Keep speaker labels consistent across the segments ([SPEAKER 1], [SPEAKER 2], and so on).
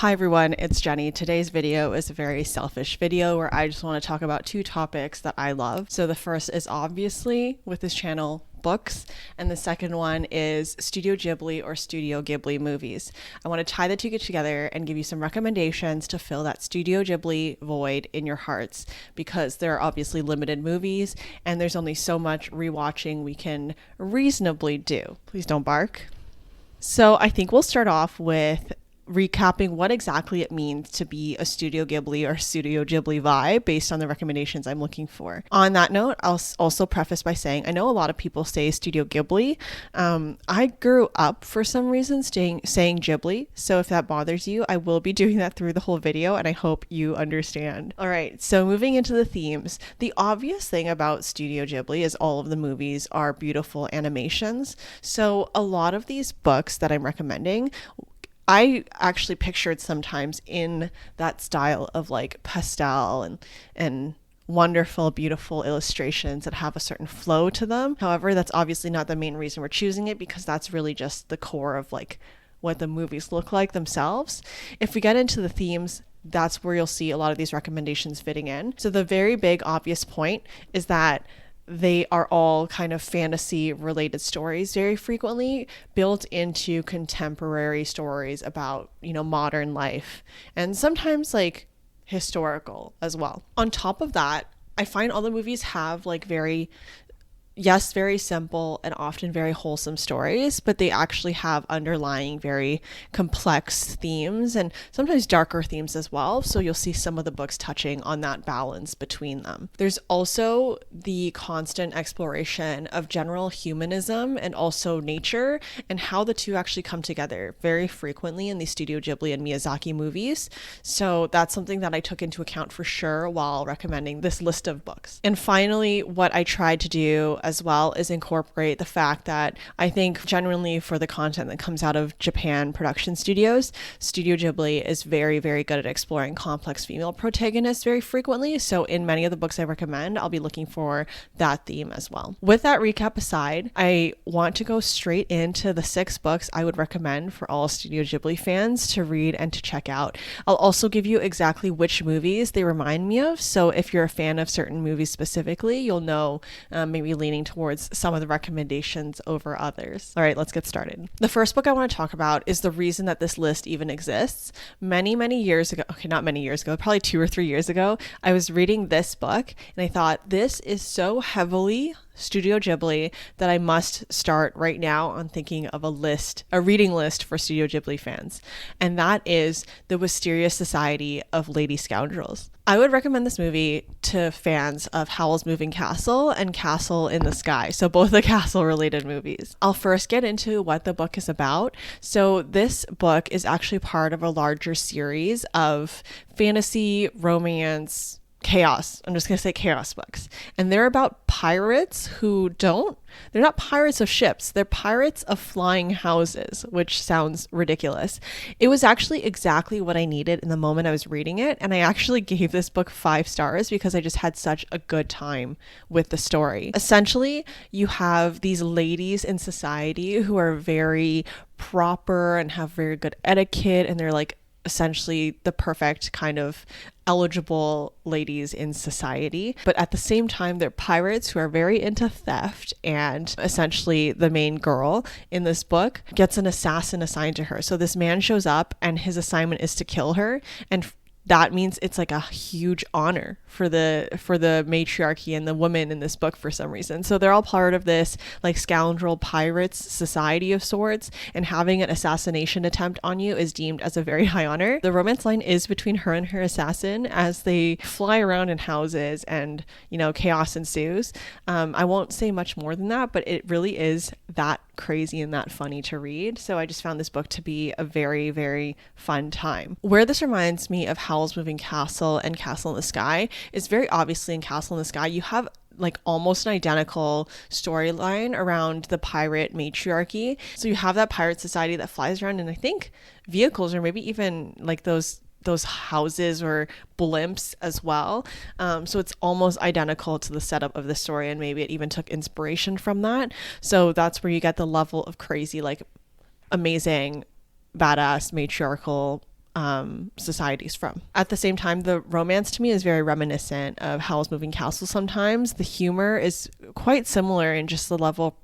[SPEAKER 1] Hi everyone, it's Jenny. Today's video is a very selfish video where I just want to talk about two topics that I love. So the first is obviously with this channel, books, and the second one is Studio Ghibli or Studio Ghibli movies. I want to tie the two together and give you some recommendations to fill that Studio Ghibli void in your hearts, because there are obviously limited movies and there's only so much rewatching we can reasonably do. Please don't bark. So I think we'll start off with recapping what exactly it means to be a Studio Ghibli or Studio Ghibli vibe based on the recommendations I'm looking for. On that note, I'll also preface by saying I know a lot of people say Studio Ghibli. I grew up for some reason saying Ghibli, so if that bothers you, I will be doing that through the whole video and I hope you understand. All right, so moving into the themes, the obvious thing about Studio Ghibli is all of the movies are beautiful animations. So a lot of these books that I'm recommending, I actually pictured sometimes in that style of like pastel and wonderful, beautiful illustrations that have a certain flow to them. However, that's obviously not the main reason we're choosing it, because that's really just the core of like what the movies look like themselves. If we get into the themes, that's where you'll see a lot of these recommendations fitting in. So the very big obvious point is that they are all kind of fantasy related stories, very frequently built into contemporary stories about, modern life, and sometimes like historical as well. On top of that, I find all the movies have like very simple and often very wholesome stories, but they actually have underlying very complex themes and sometimes darker themes as well. So you'll see some of the books touching on that balance between them. There's also the constant exploration of general humanism and also nature and how the two actually come together very frequently in the Studio Ghibli and Miyazaki movies. So that's something that I took into account for sure while recommending this list of books. And finally, what I tried to do as well is incorporate the fact that I think genuinely for the content that comes out of Japan production studios, Studio Ghibli is very, very good at exploring complex female protagonists very frequently. So in many of the books I recommend, I'll be looking for that theme as well. With that recap aside, I want to go straight into the 6 books I would recommend for all Studio Ghibli fans to read and to check out. I'll also give you exactly which movies they remind me of. So if you're a fan of certain movies specifically, you'll know maybe leaning towards some of the recommendations over others. All right, let's get started. The first book I want to talk about is the reason that this list even exists. Many years ago, okay, not many years ago, probably 2 or 3 years ago, I was reading this book and I thought, this is so heavily Studio Ghibli that I must start right now on thinking of a reading list for Studio Ghibli fans. And that is The Wisteria Society of Lady Scoundrels. I would recommend this movie to fans of Howl's Moving Castle and Castle in the Sky, so both the castle related movies. I'll first get into what the book is about. So this book is actually part of a larger series of fantasy, romance, chaos. I'm just going to say chaos books. And they're about pirates they're not pirates of ships. They're pirates of flying houses, which sounds ridiculous. It was actually exactly what I needed in the moment I was reading it. And I actually gave this book 5 stars because I just had such a good time with the story. Essentially, you have these ladies in society who are very proper and have very good etiquette, and they're like essentially the perfect kind of eligible ladies in society. But at the same time, they're pirates who are very into theft, and essentially the main girl in this book gets an assassin assigned to her. So this man shows up and his assignment is to kill her, and that means it's like a huge honor for the matriarchy and the women in this book for some reason. So they're all part of this like scoundrel pirates society of sorts, and having an assassination attempt on you is deemed as a very high honor. The romance line is between her and her assassin as they fly around in houses and, chaos ensues. I won't say much more than that, but it really is that crazy and that funny to read. So I just found this book to be a very, very fun time. Where this reminds me of Howl's Moving Castle and Castle in the Sky is very obviously in Castle in the Sky, you have like almost an identical storyline around the pirate matriarchy. So you have that pirate society that flies around, and I think vehicles or maybe even like those houses or blimps as well. So it's almost identical to the setup of the story, and maybe it even took inspiration from that. So that's where you get the level of crazy, like amazing, badass, matriarchal societies from. At the same time, the romance to me is very reminiscent of Howl's Moving Castle sometimes. The humor is quite similar in just the level of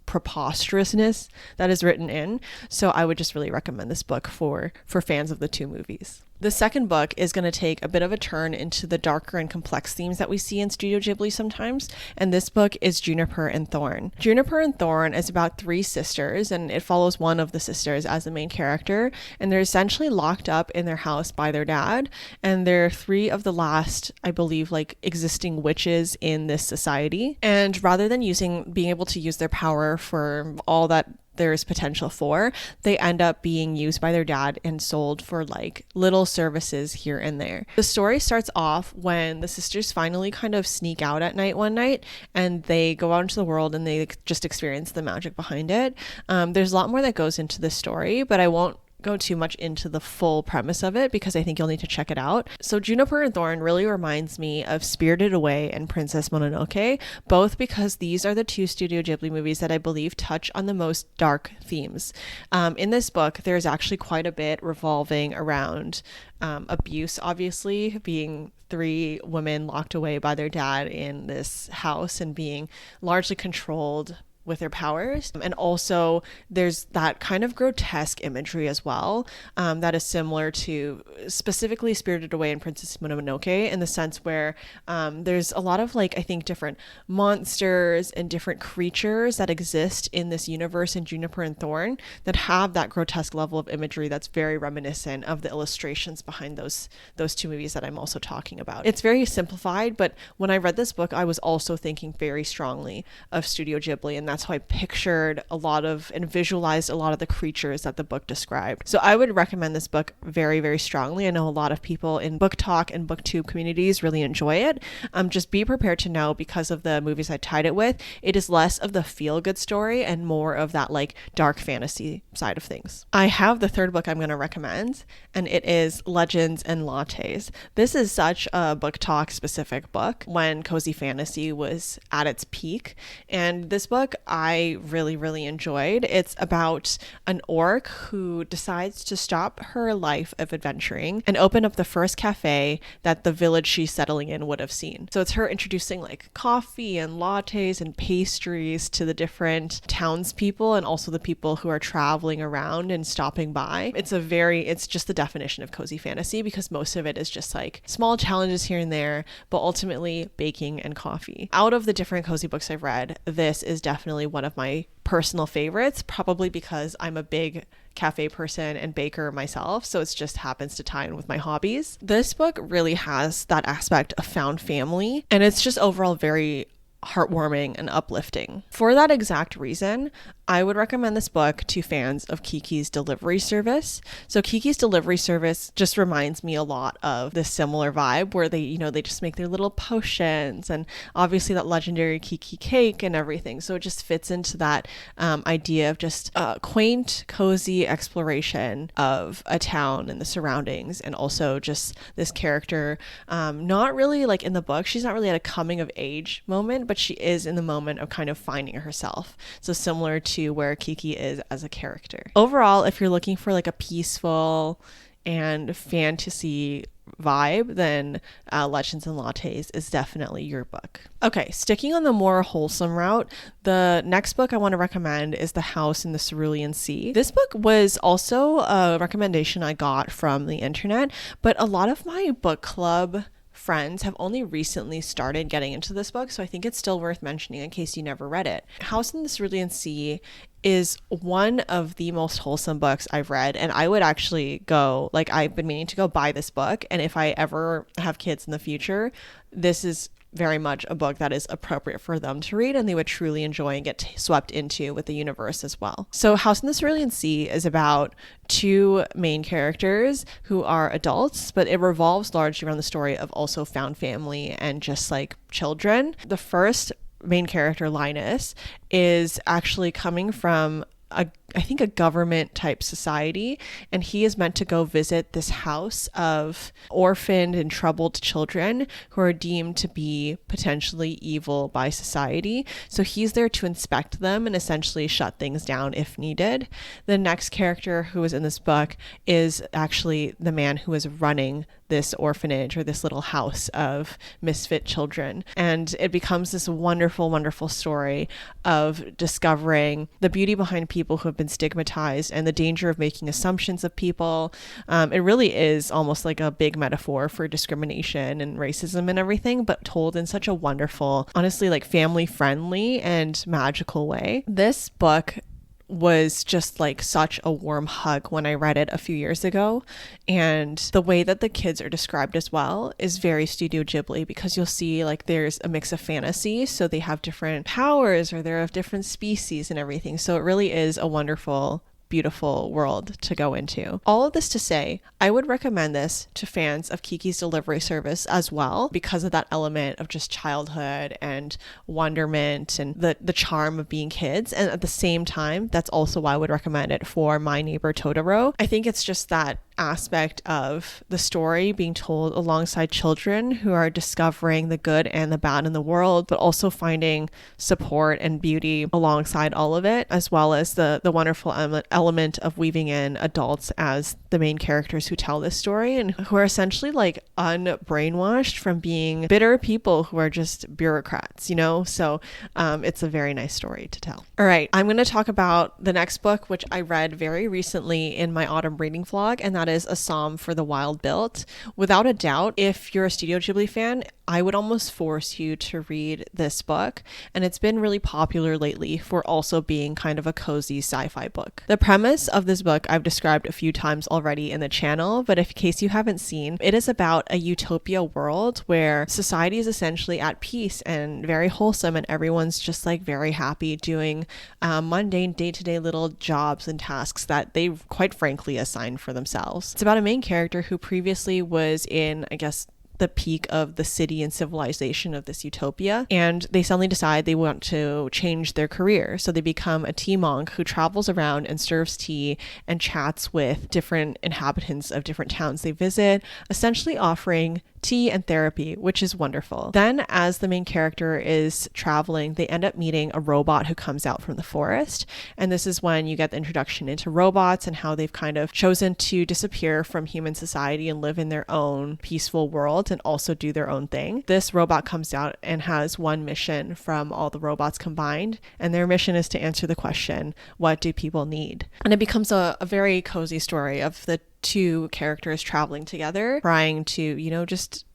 [SPEAKER 1] preposterousness that is written in. So I would just really recommend this book for fans of the two movies. The second book is going to take a bit of a turn into the darker and complex themes that we see in Studio Ghibli sometimes, and this book is Juniper and Thorn. Juniper and Thorn is about three sisters, and it follows one of the sisters as the main character, and they're essentially locked up in their house by their dad, and they're three of the last, I believe, like existing witches in this society. And rather than being able to use their power for all that there's potential for, they end up being used by their dad and sold for like little services here and there. The story starts off when the sisters finally kind of sneak out at night one night and they go out into the world and they just experience the magic behind it. There's a lot more that goes into the story, but I won't go too much into the full premise of it because I think you'll need to check it out. So Juniper and Thorn really reminds me of Spirited Away and Princess Mononoke, both because these are the two Studio Ghibli movies that I believe touch on the most dark themes. In this book, there's actually quite a bit revolving around abuse, obviously, being three women locked away by their dad in this house and being largely controlled with their powers. And also there's that kind of grotesque imagery as well, that is similar to specifically Spirited Away and Princess Mononoke, in the sense where there's a lot of like, I think, different monsters and different creatures that exist in this universe in Juniper and Thorn that have that grotesque level of imagery that's very reminiscent of the illustrations behind those two movies that I'm also talking about. It's very simplified, but when I read this book, I was also thinking very strongly of Studio Ghibli, and that's how I pictured a lot of and visualized a lot of the creatures that the book described. So I would recommend this book very, very strongly. I know a lot of people in book talk and booktube communities really enjoy it. Just be prepared to know, because of the movies I tied it with, it is less of the feel-good story and more of that like dark fantasy side of things. I have the third book I'm going to recommend, and it is Legends and Lattes. This is such a book talk specific book when cozy fantasy was at its peak, and this book I really, really enjoyed. It's about an orc who decides to stop her life of adventuring and open up the first cafe that the village she's settling in would have seen. So it's her introducing like coffee and lattes and pastries to the different townspeople and also the people who are traveling around and stopping by. It's just the definition of cozy fantasy, because most of it is just like small challenges here and there, but ultimately baking and coffee. Out of the different cozy books I've read, this is definitely one of my personal favorites, probably because I'm a big cafe person and baker myself, so it just happens to tie in with my hobbies. This book really has that aspect of found family, and it's just overall very heartwarming and uplifting. For that exact reason, I would recommend this book to fans of Kiki's Delivery Service. So Kiki's Delivery Service just reminds me a lot of this similar vibe where they just make their little potions and obviously that legendary Kiki cake and everything. So it just fits into that idea of just quaint, cozy exploration of a town and the surroundings, and also just this character, not really like in the book, she's not really at a coming of age moment, but she is in the moment of kind of finding herself. So similar to where Kiki is as a character. Overall, if you're looking for like a peaceful and fantasy vibe, then Legends and Lattes is definitely your book. Okay, sticking on the more wholesome route, the next book I want to recommend is The House in the Cerulean Sea. This book was also a recommendation I got from the internet, but a lot of my book club friends have only recently started getting into this book, so I think it's still worth mentioning in case you never read it. House in the Cerulean Sea is one of the most wholesome books I've read, and I would actually go, like, I've been meaning to go buy this book, and if I ever have kids in the future, this is very much a book that is appropriate for them to read and they would truly enjoy and get swept into with the universe as well. So House in the Cerulean Sea is about two main characters who are adults, but it revolves largely around the story of also found family and just like children. The first main character, Linus, is actually coming from I think a government type society, and he is meant to go visit this house of orphaned and troubled children who are deemed to be potentially evil by society. So he's there to inspect them and essentially shut things down if needed. The next character who is in this book is actually the man who is running this orphanage or this little house of misfit children. And it becomes this wonderful, wonderful story of discovering the beauty behind people who have been stigmatized and the danger of making assumptions of people. It really is almost like a big metaphor for discrimination and racism and everything, but told in such a wonderful, honestly, like family friendly and magical way. This book was just like such a warm hug when I read it a few years ago. And the way that the kids are described as well is very Studio Ghibli, because you'll see like there's a mix of fantasy. So they have different powers or they're of different species and everything. So it really is a wonderful, beautiful world to go into. All of this to say, I would recommend this to fans of Kiki's Delivery Service as well, because of that element of just childhood and wonderment and the charm of being kids. And at the same time, that's also why I would recommend it for My Neighbor Totoro. I think it's just that aspect of the story being told alongside children who are discovering the good and the bad in the world, but also finding support and beauty alongside all of it, as well as the wonderful element of weaving in adults as the main characters who tell this story and who are essentially like unbrainwashed from being bitter people who are just bureaucrats, you know? So it's a very nice story to tell. All right, I'm going to talk about the next book, which I read very recently in my autumn reading vlog, and that is A Psalm for the Wild Built. Without a doubt, if you're a Studio Ghibli fan, I would almost force you to read this book, and it's been really popular lately for also being kind of a cozy sci-fi book. The premise of this book I've described a few times already in the channel, but in case you haven't seen, it is about a utopia world where society is essentially at peace and very wholesome, and everyone's just like very happy doing mundane day-to-day little jobs and tasks that they quite frankly assigned for themselves. It's about a main character who previously was in, I guess, the peak of the city and civilization of this utopia, and they suddenly decide they want to change their career. So they become a tea monk who travels around and serves tea and chats with different inhabitants of different towns they visit, essentially offering tea and therapy, which is wonderful. Then as the main character is traveling, they end up meeting a robot who comes out from the forest. And this is when you get the introduction into robots and how they've kind of chosen to disappear from human society and live in their own peaceful world and also do their own thing. This robot comes out and has one mission from all the robots combined, and their mission is to answer the question, what do people need? And it becomes a very cozy story of the two characters traveling together, trying to, you know, just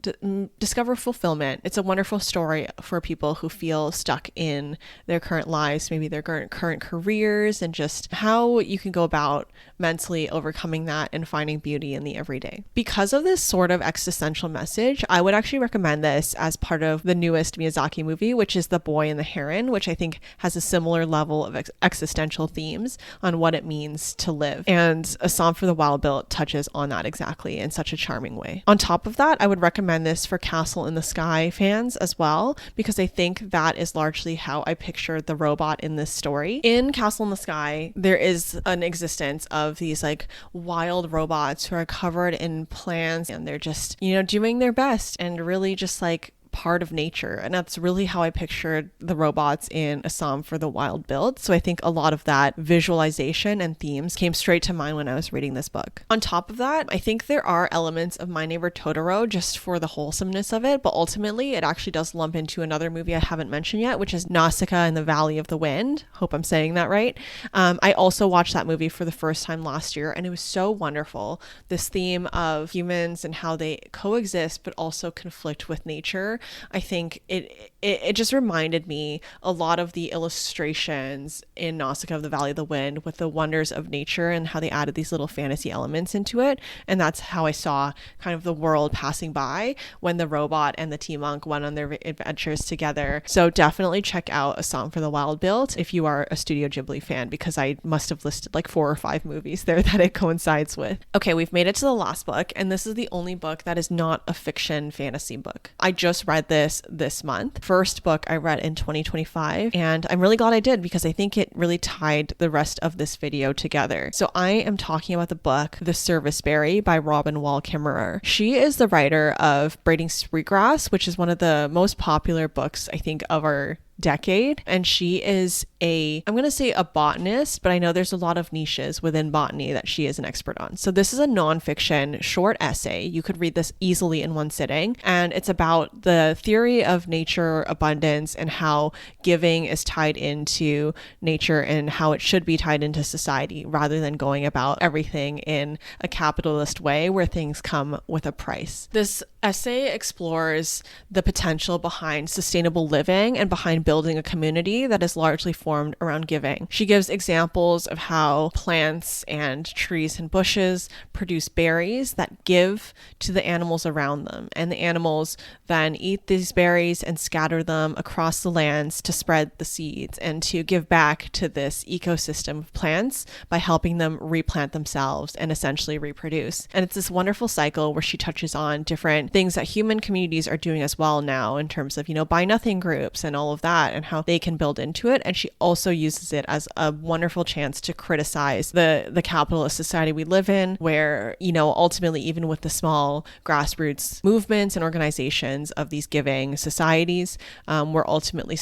[SPEAKER 1] discover fulfillment. It's a wonderful story for people who feel stuck in their current lives, maybe their current careers, and just how you can go about mentally overcoming that and finding beauty in the everyday. Because of this sort of existential message, I would actually recommend this as part of the newest Miyazaki movie, which is The Boy and the Heron, which I think has a similar level of existential themes on what it means to live. And A Psalm for the Wild Built touches on that exactly in such a charming way. On top of that, I would recommend this for Castle in the Sky fans as well, because I think that is largely how I pictured the robot in this story. In Castle in the Sky, there is an existence of these like wild robots who are covered in plants, and they're just, you know, doing their best and really just like part of nature. And that's really how I pictured the robots in A Psalm for the Wild Built. So I think a lot of that visualization and themes came straight to mind when I was reading this book. On top of that, I think there are elements of My Neighbor Totoro just for the wholesomeness of it, but ultimately it actually does lump into another movie I haven't mentioned yet, which is Nausicaa in the Valley of the Wind. Hope I'm saying that right. I also watched that movie for the first time last year, and it was so wonderful. This theme of humans and how they coexist but also conflict with nature. I think it just reminded me a lot of the illustrations in Nausicaa of the Valley of the Wind with the wonders of nature and how they added these little fantasy elements into it. And that's how I saw kind of the world passing by when the robot and the tea monk went on their adventures together. So definitely check out A Psalm for the Wild Built if you are a Studio Ghibli fan, because I must have listed like 4 or 5 movies there that it coincides with. Okay, we've made it to the last book, and this is the only book that is not a fiction fantasy book. I just read this month. First book I read in 2025, and I'm really glad I did because I think it really tied the rest of this video together. So I am talking about the book The Serviceberry by Robin Wall Kimmerer. She is the writer of Braiding Sweetgrass, which is one of the most popular books I think of our decade, and she is I'm going to say a botanist, but I know there's a lot of niches within botany that she is an expert on. So this is a nonfiction short essay. You could read this easily in one sitting, and it's about the theory of nature abundance and how giving is tied into nature and how it should be tied into society rather than going about everything in a capitalist way where things come with a price. This essay explores the potential behind sustainable living and behind building a community that is largely formed around giving. She gives examples of how plants and trees and bushes produce berries that give to the animals around them, and the animals then eat these berries and scatter them across the lands to spread the seeds and to give back to this ecosystem of plants by helping them replant themselves and essentially reproduce. And it's this wonderful cycle where she touches on different things that human communities are doing as well now in terms of, buy nothing groups and all of that and how they can build into it. And she also uses it as a wonderful chance to criticize the capitalist society we live in, where, ultimately, even with the small grassroots movements and organizations of these giving societies, we're ultimately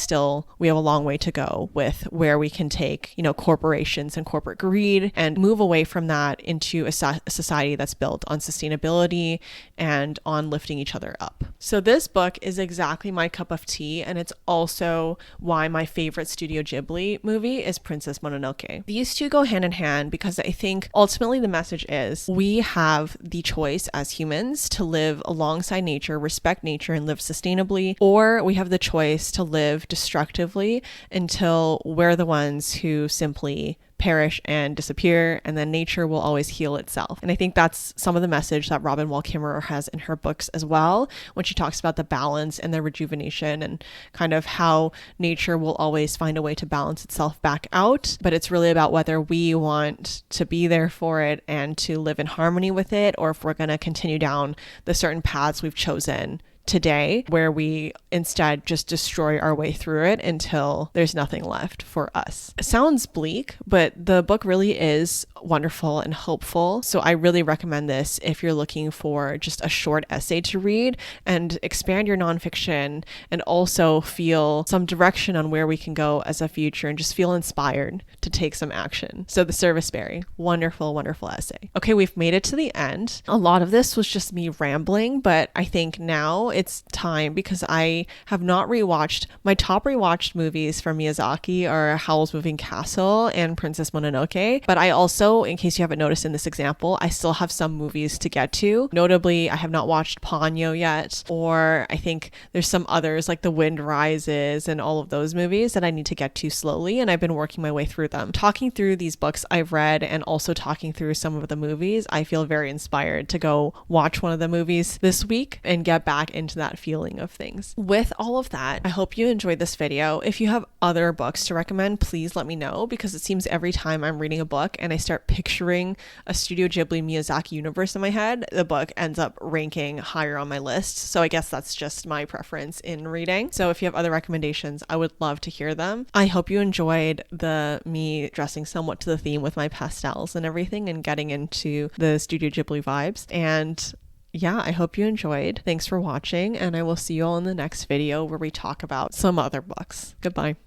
[SPEAKER 1] we have a long way to go with where we can take, corporations and corporate greed and move away from that into a society that's built on sustainability and on lifting each other up. So this book is exactly my cup of tea, and it's also why my favorite Studio Ghibli movie is Princess Mononoke. These two go hand in hand because I think ultimately the message is we have the choice as humans to live alongside nature, respect nature, and live sustainably, or we have the choice to live destructively until we're the ones who simply perish and disappear, and then nature will always heal itself. And I think that's some of the message that Robin Wall Kimmerer has in her books as well, when she talks about the balance and the rejuvenation and kind of how nature will always find a way to balance itself back out. But it's really about whether we want to be there for it and to live in harmony with it, or if we're going to continue down the certain paths we've chosen today, where we instead just destroy our way through it until there's nothing left for us. It sounds bleak, but the book really is wonderful and hopeful. So I really recommend this if you're looking for just a short essay to read and expand your nonfiction and also feel some direction on where we can go as a future and just feel inspired to take some action. So The Serviceberry, wonderful, wonderful essay. Okay, we've made it to the end. A lot of this was just me rambling, but I think now it's time because I have not rewatched my top rewatched movies from Miyazaki are Howl's Moving Castle and Princess Mononoke. But I also, in case you haven't noticed in this example, I still have some movies to get to. Notably, I have not watched Ponyo yet, or I think there's some others like The Wind Rises and all of those movies that I need to get to slowly, and I've been working my way through them. Talking through these books I've read and also talking through some of the movies, I feel very inspired to go watch one of the movies this week and get back into that feeling of things. With all of that, I hope you enjoyed this video. If you have other books to recommend, please let me know, because it seems every time I'm reading a book and I start picturing a Studio Ghibli Miyazaki universe in my head, the book ends up ranking higher on my list. So I guess that's just my preference in reading. So if you have other recommendations, I would love to hear them. I hope you enjoyed me dressing somewhat to the theme with my pastels and everything and getting into the Studio Ghibli vibes. And yeah, I hope you enjoyed. Thanks for watching, and I will see you all in the next video where we talk about some other books. Goodbye.